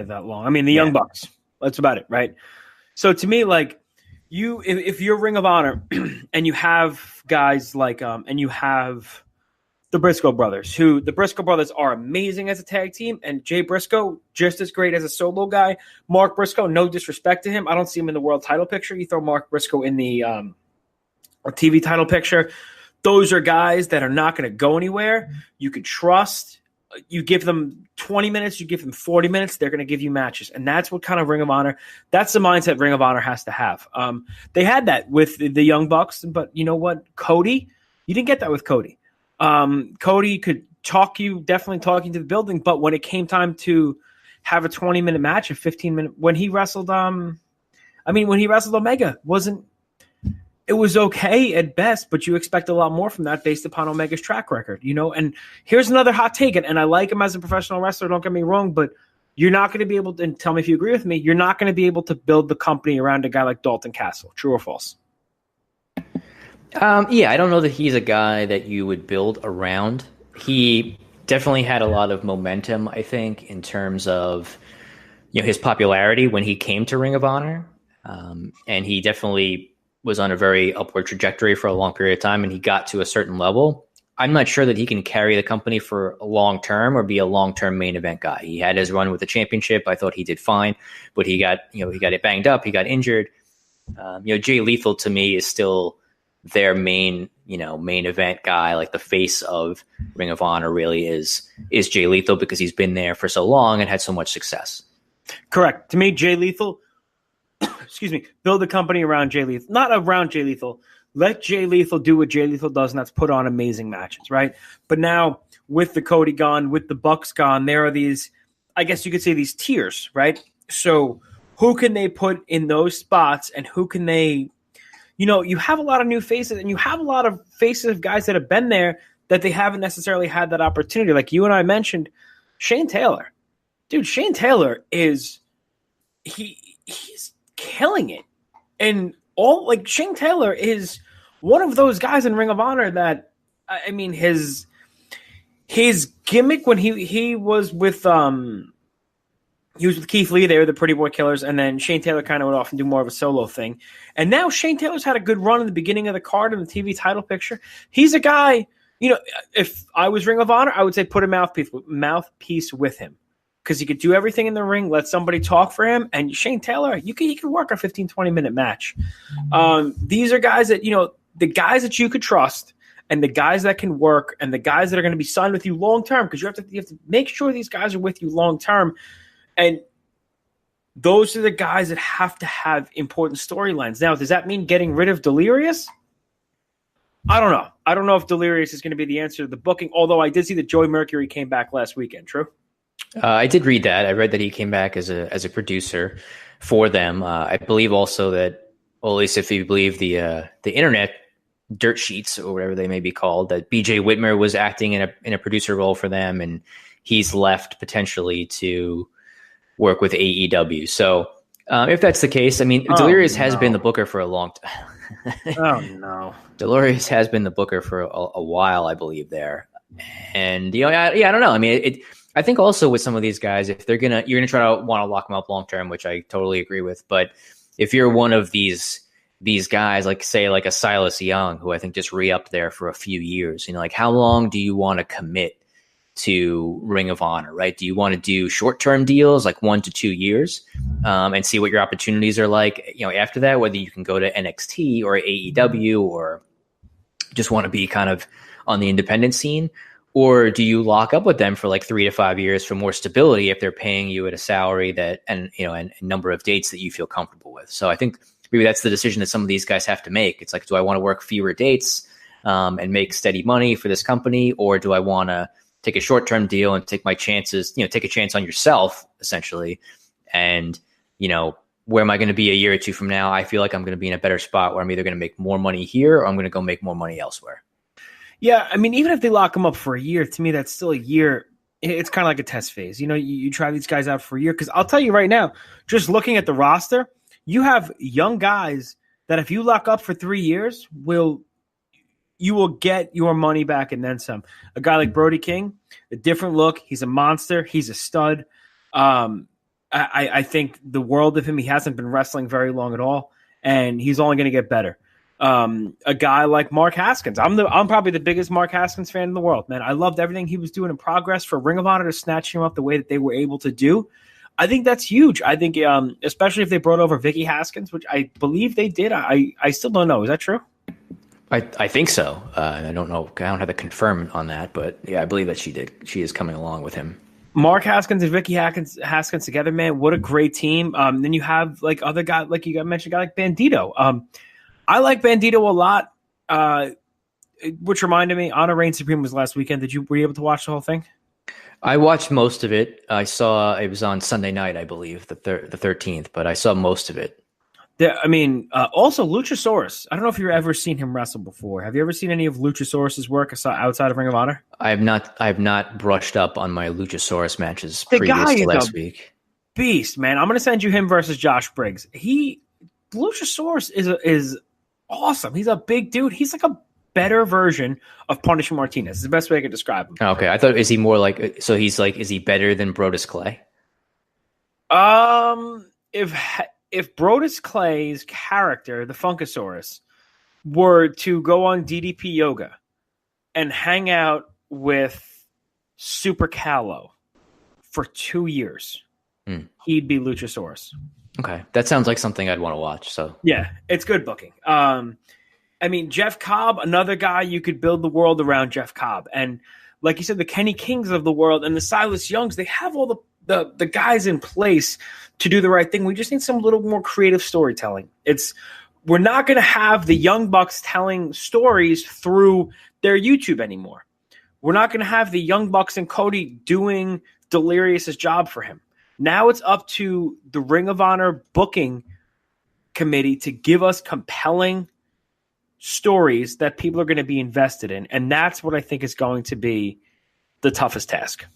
together that long. I mean, the Young Bucks. That's about it, right? So to me, like if you're Ring of Honor and you have guys like and you have the Briscoe brothers, who the Briscoe brothers are amazing as a tag team, and Jay Briscoe just as great as a solo guy. Mark Briscoe, no disrespect to him, I don't see him in the world title picture. You throw Mark Briscoe in the TV title picture. Those are guys that are not going to go anywhere. You can trust. You give them 20 minutes, you give them 40 minutes, they're going to give you matches. And that's what kind of Ring of Honor, that's the mindset Ring of Honor has to have. They had that with the Young Bucks, but you know what? Cody, you didn't get that with Cody. Cody could definitely talking to the building, but when it came time to have a 20-minute match, a 15-minute, when he wrestled Omega, it was okay at best, but you expect a lot more from that based upon Omega's track record, you know? And here's another hot take, and I like him as a professional wrestler, don't get me wrong, but you're not going to be able to, and tell me if you agree with me, you're not going to be able to build the company around a guy like Dalton Castle. True or false? I don't know that he's a guy that you would build around. He definitely had a lot of momentum, I think, in terms of his popularity when he came to Ring of Honor. And he definitely was on a very upward trajectory for a long period of time, and he got to a certain level. I'm not sure that he can carry the company for a long term or be a long-term main event guy. He had his run with the championship. I thought he did fine, but he got it banged up. He got injured. Jay Lethal to me is still their main event guy. Like the face of Ring of Honor really is Jay Lethal, because he's been there for so long and had so much success. Correct. To me, Jay Lethal, build the company around Jay Lethal, not around Jay Lethal. Let Jay Lethal do what Jay Lethal does, and that's put on amazing matches, right? But now with the Cody gone, with the Bucks gone, there are these, I guess you could say, these tiers, right? So who can they put in those spots, and who can they, you have a lot of new faces, and you have a lot of faces of guys that have been there that they haven't necessarily had that opportunity. Like you and I mentioned, Shane Taylor. Dude, Shane Taylor he's killing it. And Shane Taylor is one of those guys in Ring of Honor that, I mean, his gimmick when he was with Keith Lee, they were the Pretty Boy Killers, and then Shane Taylor kind of went off and do more of a solo thing. And now Shane Taylor's had a good run in the beginning of the card in the TV title picture. He's a guy, if I was Ring of Honor, I would say put a mouthpiece with him, because he could do everything in the ring, let somebody talk for him, and Shane Taylor, he can work a 15, 20-minute match. These are guys that, the guys that you could trust, and the guys that can work, and the guys that are going to be signed with you long-term, because you have to make sure these guys are with you long-term. And those are the guys that have to have important storylines. Now, does that mean getting rid of Delirious? I don't know. I don't know if Delirious is going to be the answer to the booking, although I did see that Joey Mercury came back last weekend. True? I did read that. I read that he came back as a producer for them. I believe also that, well, at least if you believe the internet dirt sheets or whatever they may be called, that BJ Whitmer was acting in a producer role for them, and he's left potentially to work with AEW. So if that's the case, I mean, Delirious has been the booker for a long time. Oh no, Delirious has been the booker for a while, I believe there. And I don't know. I mean, I think also with some of these guys, if you're gonna try to want to lock them up long term, which I totally agree with. But if you're one of these guys, like say like a Silas Young, who I think just re-upped there for a few years, like how long do you want to commit to Ring of Honor, right? Do you want to do short-term deals like 1 to 2 years and see what your opportunities are like, after that, whether you can go to NXT or AEW or just want to be kind of on the independent scene? Or do you lock up with them for like 3 to 5 years for more stability if they're paying you at a salary that, and a number of dates that you feel comfortable with? So I think maybe that's the decision that some of these guys have to make. It's like, do I want to work fewer dates and make steady money for this company? Or do I want to take a short-term deal and take my chances, take a chance on yourself, essentially. And, where am I going to be a year or two from now? I feel like I'm going to be in a better spot where I'm either going to make more money here or I'm going to go make more money elsewhere. Yeah, I mean, even if they lock them up for a year, to me, that's still a year. It's kind of like a test phase. You try these guys out for a year, because I'll tell you right now, just looking at the roster, you have young guys that if you lock up for 3 years, you will get your money back and then some. A guy like Brody King, a different look. He's a monster. He's a stud. I think the world of him. He hasn't been wrestling very long at all, and he's only going to get better. A guy like Mark Haskins. I'm probably the biggest Mark Haskins fan in the world, man. I loved everything he was doing in Progress. For Ring of Honor to snatch him up the way that they were able to do, I think that's huge. I think, especially if they brought over Vicky Haskins, which I believe they did. I still don't know. Is that true? I think so. I don't know. I don't have to confirm on that, but yeah, I believe that she did. She is coming along with him. Mark Haskins and Vicky Haskins together, man. What a great team. Then you have like other guys, like you got mentioned, a guy like Bandito. I like Bandito a lot. Which reminded me, Honor Reign Supreme was last weekend. Were you able to watch the whole thing? I watched most of it. I saw it was on Sunday night, I believe, the 13th, but I saw most of it. Also Luchasaurus. I don't know if you've ever seen him wrestle before. Have you ever seen any of Luchasaurus's work outside of Ring of Honor? I have not brushed up on my Luchasaurus matches previous to last week. Beast, man. I'm going to send you him versus Josh Briggs. Luchasaurus is awesome. He's a big dude. He's like a better version of Punisher Martinez. It's the best way I could describe him. Okay, I thought, is he more like, so he's like, is he better than Brodus Clay? If Brodus Clay's character, the Funkasaurus, were to go on DDP Yoga and hang out with Super Callow for 2 years, he'd be Luchasaurus. Okay, that sounds like something I'd want to watch. So yeah, it's good booking. Jeff Cobb, another guy you could build the world around. Jeff Cobb, and like you said, the Kenny Kings of the world and the Silas Youngs, they have all the guys in place to do the right thing. We just need some little more creative storytelling. We're not going to have the Young Bucks telling stories through their YouTube anymore. We're not going to have the Young Bucks and Cody doing Delirious's job for him. Now it's up to the Ring of Honor booking committee to give us compelling stories that people are going to be invested in. And that's what I think is going to be the toughest task.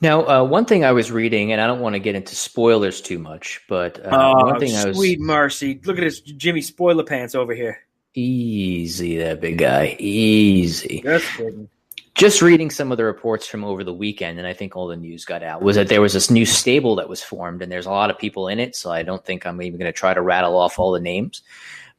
Now, one thing I was reading, and I don't want to get into spoilers too much, but one thing sweet mercy. Look at this Jimmy spoiler pants over here. Easy, that big guy. Easy. That's good. Just reading some of the reports from over the weekend, and I think all the news got out, was that there was this new stable that was formed, and there's a lot of people in it, so I don't think I'm even going to try to rattle off all the names.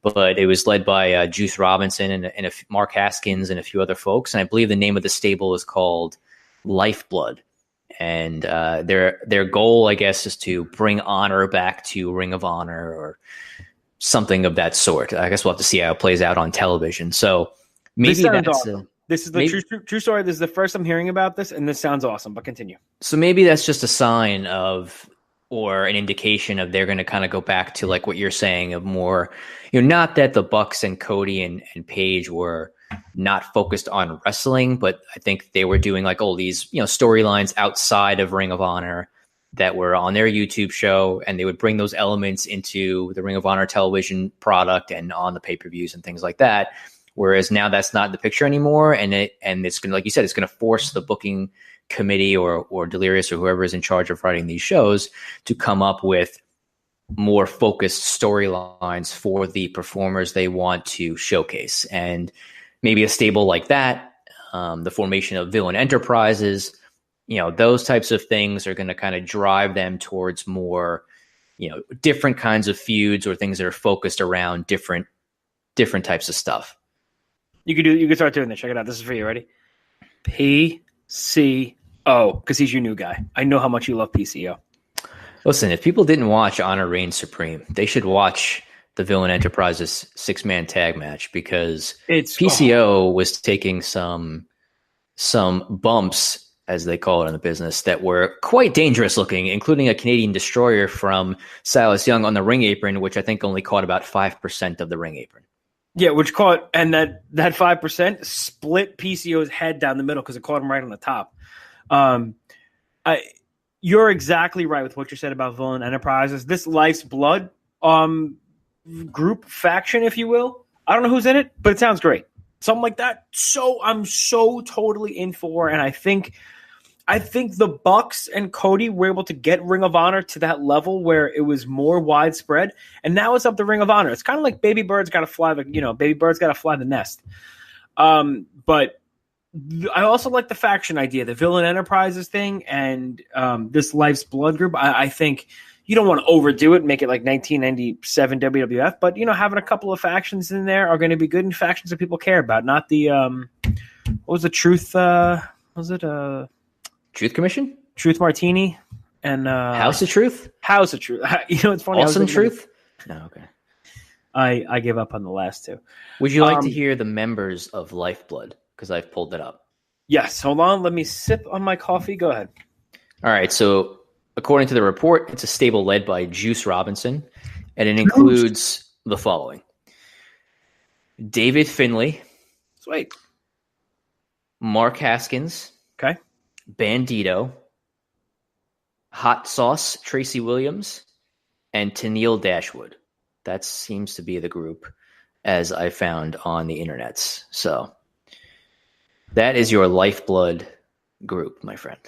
But it was led by Juice Robinson and Mark Haskins and a few other folks, and I believe the name of the stable is called Lifeblood. And their goal, I guess, is to bring honor back to Ring of Honor or something of that sort. I guess we'll have to see how it plays out on television. So maybe that's awesome. This is the true story. This is the first I'm hearing about this, and this sounds awesome. But continue. So maybe that's just a sign of, or an indication of, they're going to kind of go back to like what you're saying of more, not that the Bucks and Cody and Paige were not focused on wrestling, but I think they were doing like all these, storylines outside of Ring of Honor that were on their YouTube show, and they would bring those elements into the Ring of Honor television product and on the pay-per-views and things like that. Whereas now that's not the picture anymore. And it's going to, like you said, it's going to force the booking committee or Delirious or whoever is in charge of writing these shows to come up with more focused storylines for the performers they want to showcase. And maybe a stable like that, the formation of Villain Enterprises, those types of things are going to kind of drive them towards more, different kinds of feuds or things that are focused around different types of stuff. You could start doing this. Check it out. This is for you. Ready? PCO, because he's your new guy. I know how much you love PCO. Listen, if people didn't watch Honor Reigns Supreme, they should watch the Villain Enterprises 6-man tag match, because PCO was taking some bumps, as they call it in the business, that were quite dangerous looking, including a Canadian destroyer from Silas Young on the ring apron, which I think only caught about 5% of the ring apron. Yeah, which caught, and that 5% split PCO's head down the middle because it caught him right on the top. You're exactly right with what you said about Villain Enterprises. This Life's Blood group faction, if you will. I don't know who's in it, but it sounds great. Something like that. So I'm so totally in for, and I think the Bucks and Cody were able to get Ring of Honor to that level where it was more widespread, and now it's up to Ring of Honor. It's kind of like Baby Bird's got to fly the nest. But I also like the faction idea, the Villain Enterprises thing, and this Life's Blood group. I think you don't want to overdo it, make it like 1997 WWF, but having a couple of factions in there are going to be good, and factions that people care about, not the what was the Truth? Was it Truth Commission? Truth Martini and House of Truth? House of Truth. It's funny. Awesome Truth? No, okay. I give up on the last two. Would you like to hear the members of Lifeblood? Because I've pulled it up. Yes. Hold on. Let me sip on my coffee. Go ahead. All right. So according to the report, it's a stable led by Juice Robinson, and it includes the following: David Finlay. Sweet. Mark Haskins. Okay. Bandito. Hot Sauce Tracy Williams, and Tennille Dashwood. That seems to be the group as I found on the internets. So that is your Lifeblood group, my friend.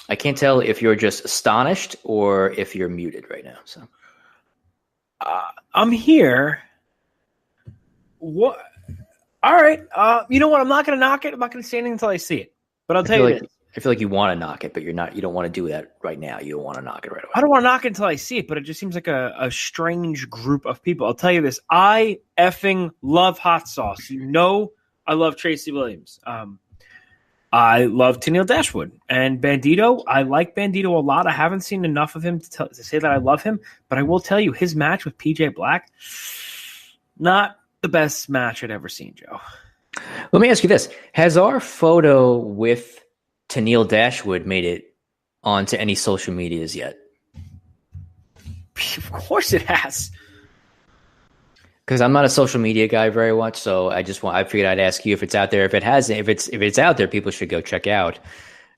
I can't tell if you're just astonished or if you're muted right now. So I'm here. What? All right. You know what? I'm not going to knock it. I'm not going to say anything until I see it. But I'll tell you this. I feel like you want to knock it, but you're not. You don't want to do that right now. You don't want to knock it right away. I don't want to knock it until I see it, but it just seems like a strange group of people. I'll tell you this. I effing love Hot Sauce. I love Tracy Williams. I love Tennille Dashwood. And Bandito, I like Bandito a lot. I haven't seen enough of him to say that I love him, but I will tell you, his match with PJ Black, not the best match I'd ever seen, Joe. Let me ask you this. Has our photo with Tennille Dashwood made it onto any social medias yet? Of course it has. Because I'm not a social media guy very much, so I figured I'd ask you if it's out there. If it's out there, people should go check out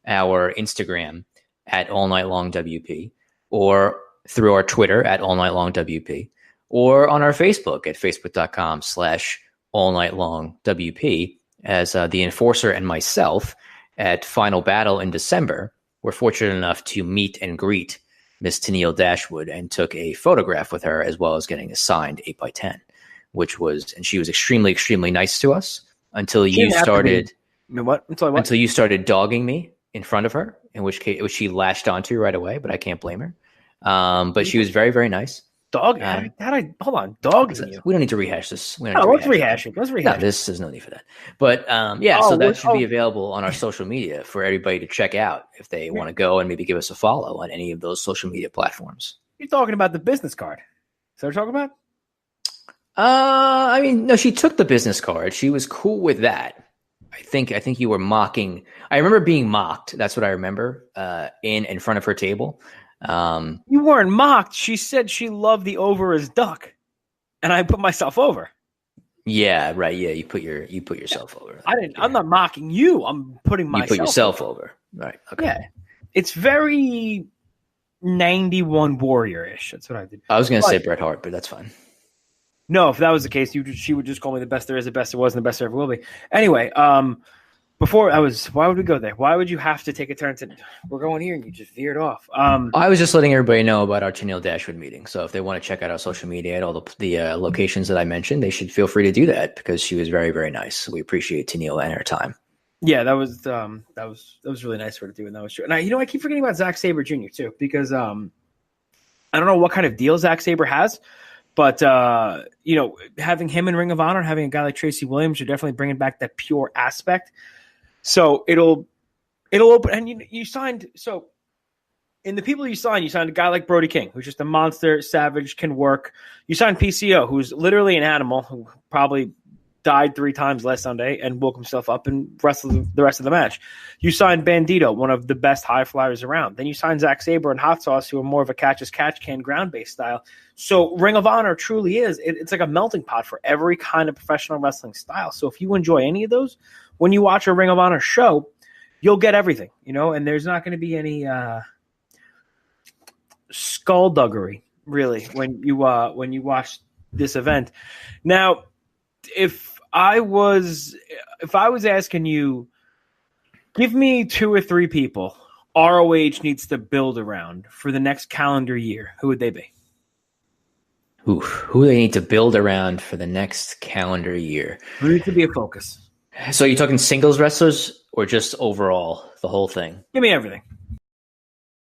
our Instagram at All Night Long WP, or through our Twitter at All Night Long WP, or on our Facebook at facebook.com/All Night Long WP. As the enforcer and myself at Final Battle in December were fortunate enough to meet and greet Miss Tennille Dashwood and took a photograph with her, as well as getting a signed 8x10, and she was extremely, extremely nice to us until you started. Until you started dogging me in front of her, in which case she lashed onto right away, but I can't blame her. But she was very, very nice. Hold on, dogging you. We don't need to rehash this. Let's rehash it. No, there's no need for that. But so that should be available on our social media for everybody to check out if they want to go and maybe give us a follow on any of those social media platforms. You're talking about the business card. Is that what you're talking about? I mean, no, she took the business card. She was cool with that. I think you were mocking. I remember being mocked. That's what I remember in front of her table. You weren't mocked. She said she loved the over as duck, and I put myself over. Yeah, right. Yeah, you put yourself over. I didn't. I'm not mocking you. I'm putting myself. You put yourself over. Right. Okay. Yeah, it's very 91 Warrior-ish. That's what I did. I was going to say Bret Hart, but that's fine. No, if that was the case, she would just call me the best there is, the best there was, and the best there ever will be. Anyway, why would we go there? Why would you have to take a turn we're going here and you just veered off? I was just letting everybody know about our Tennille Dashwood meeting. So if they want to check out our social media at all the locations that I mentioned, they should feel free to do that because she was very, very nice. We appreciate Tennille and her time. Yeah, that was really nice for her to do, and that was true. And I keep forgetting about Zack Sabre Jr. too, because I don't know what kind of deal Zack Sabre has. But, having him in Ring of Honor and having a guy like Tracy Williams, you're definitely bringing back that pure aspect. So it'll open. And you signed. So in the people you signed a guy like Brody King, who's just a monster, savage, can work. You signed PCO, who's literally an animal, who probably died 3 times last Sunday and woke himself up and wrestled the rest of the match. You signed Bandito, one of the best high flyers around. Then you signed Zack Sabre and Hot Sauce, who are more of a catch-as-catch can ground-based style. So Ring of Honor truly is. It's like a melting pot for every kind of professional wrestling style. So if you enjoy any of those, when you watch a Ring of Honor show, you'll get everything, and there's not going to be any skullduggery, really, when you watch this event. Now, if I was asking you, give me 2 or 3 people ROH needs to build around for the next calendar year, who would they be? Who they need to build around for the next calendar year? Who needs to be a focus? So you're talking singles wrestlers or just overall the whole thing? Give me everything.